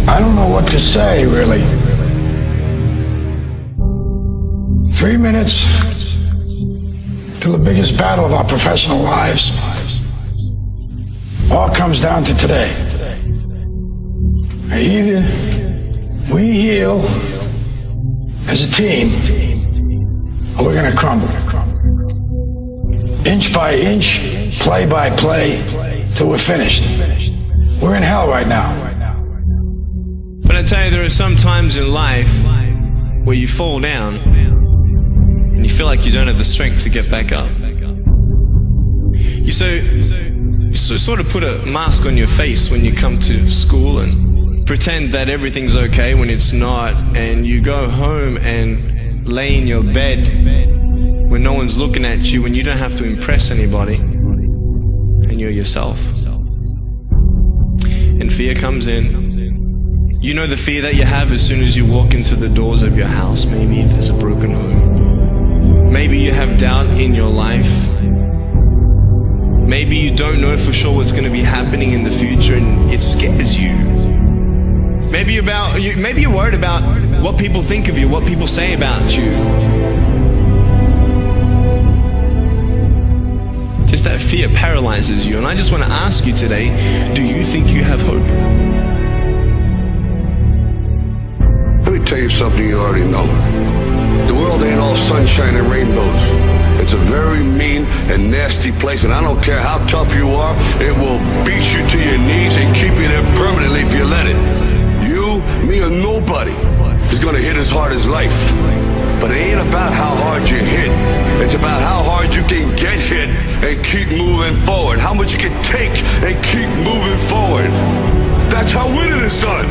I don't know what to say, really. 3 minutes to the biggest battle of our professional lives. All comes down to today. Either we heal as a team, or we're gonna crumble. Inch by inch, play by play, till we're finished. We're in hell right now. But I tell you, there are some times in life where you fall down and you feel like you don't have the strength to get back up. You sort of put a mask on your face when you come to school and pretend that everything's okay when it's not, and you go home and lay in your bed when no one's looking at you, when you don't have to impress anybody, and you're yourself. And fear comes in. You know the fear that you have as soon as you walk into the doors of your house. Maybe if there's a broken home. Maybe you have doubt in your life. Maybe you don't know for sure what's going to be happening in the future and it scares you. Maybe you're worried about what people think of you, what people say about you. Just that fear paralyzes you. And I just want to ask you today, do you think you have hope? Let me tell you something you already know. The world ain't all sunshine and rainbows. It's a very mean and nasty place, and I don't care how tough you are, it will beat you to your knees and keep you there permanently if you let it. You, me, or nobody is gonna hit as hard as life. But it ain't about how hard you hit. It's about how hard you can get hit and keep moving forward. How much you can take and keep moving forward. That's how winning is done.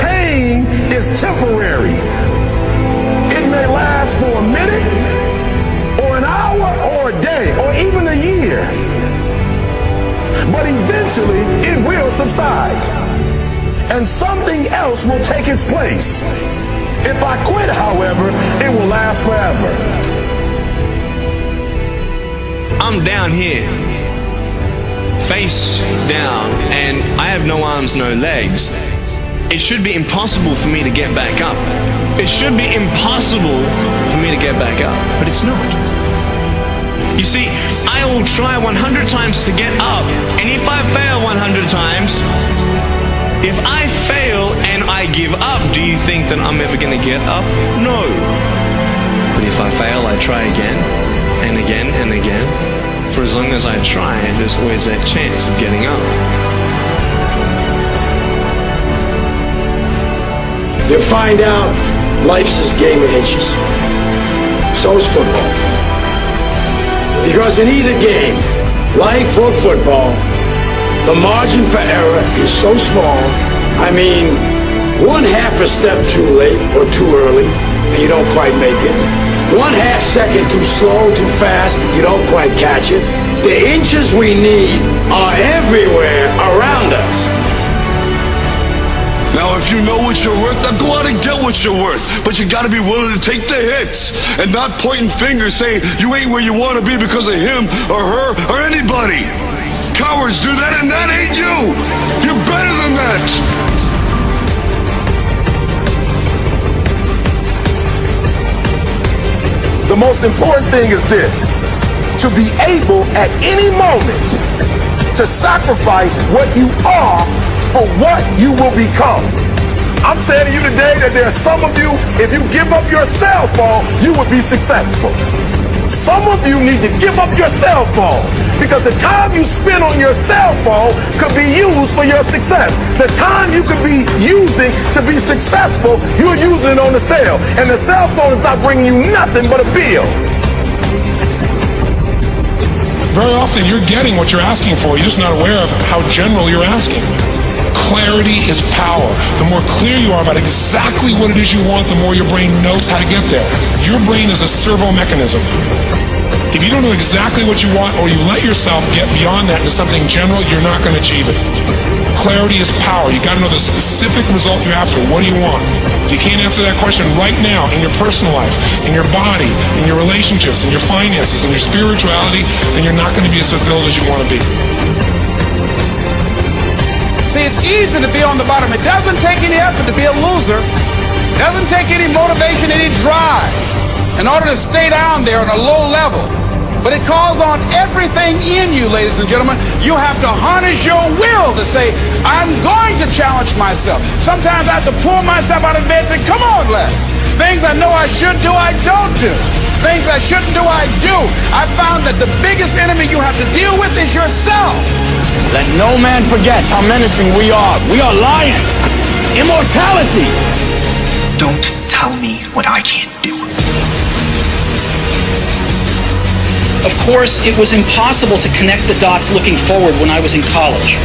Pain is temporary. It may last for a minute, or an hour, or a day, or even a year. But eventually, it will subside. And something else will take its place. If I quit, however, it will last forever. I'm down here, face down, and I have no arms, no legs. It should be impossible for me to get back up. It should be impossible for me to get back up, but it's not. You see, I will try 100 times to get up, and if I fail 100 times, if I fail and I give up, do you think that I'm ever going to get up? No. But if I fail, I try again, and again, and again. For as long as I try, there's always that chance of getting up. You'll find out life's this game of inches. So is football. Because in either game, life or football, the margin for error is so small. I mean, 1/2 a step too late or too early, and you don't quite make it. 1/2 second too slow, too fast, you don't quite catch it. The inches we need are everywhere around us. Now, if you know what you're worth, now go out and get what you're worth. But you gotta be willing to take the hits and not pointing fingers saying you ain't where you wanna be because of him or her or anybody. Cowards do that, and that ain't you. You're better than that. The most important thing is this: to be able at any moment to sacrifice what you are for what you will become. I'm saying to you today that there are some of you, if you give up your cell phone, you would be successful. Some of you need to give up your cell phone because the time you spend on your cell phone could be used for your success. The time you could be using to be successful, you're using it on the cell. And the cell phone is not bringing you nothing but a bill. Very often you're getting what you're asking for, you're just not aware of how general you're asking. Clarity is power. The more clear you are about exactly what it is you want, the more your brain knows how to get there. Your brain is a servo mechanism. If you don't know exactly what you want, or you let yourself get beyond that into something general, you're not going to achieve it. Clarity is power. You got to know the specific result you're after. What do you want? If you can't answer that question right now in your personal life, in your body, in your relationships, in your finances, in your spirituality, then you're not going to be as fulfilled as you want to be. See, it's easy to be on the bottom. It doesn't take any effort to be a loser. It doesn't take any motivation, any drive in order to stay down there on a low level. But it calls on everything in you, ladies and gentlemen. You have to harness your will to say, I'm going to challenge myself. Sometimes I have to pull myself out of bed and say, come on, Les. Things I know I should do, I don't do. Things I shouldn't do, I do. I found that the biggest enemy you have to deal with is yourself. Let no man forget how menacing we are. We are lions. Immortality. Don't tell me what I can't do. Of course, it was impossible to connect the dots looking forward when I was in college,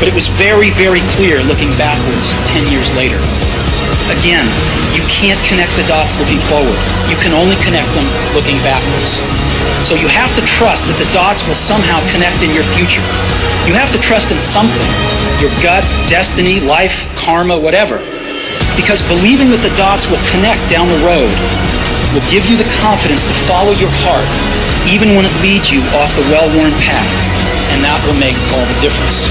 but it was very, very clear looking backwards 10 years later. Again, you can't connect the dots looking forward. You can only connect them looking backwards. So you have to trust that the dots will somehow connect in your future. You have to trust in something, your gut, destiny, life, karma, whatever. Because believing that the dots will connect down the road will give you the confidence to follow your heart, even when it leads you off the well-worn path, and that will make all the difference.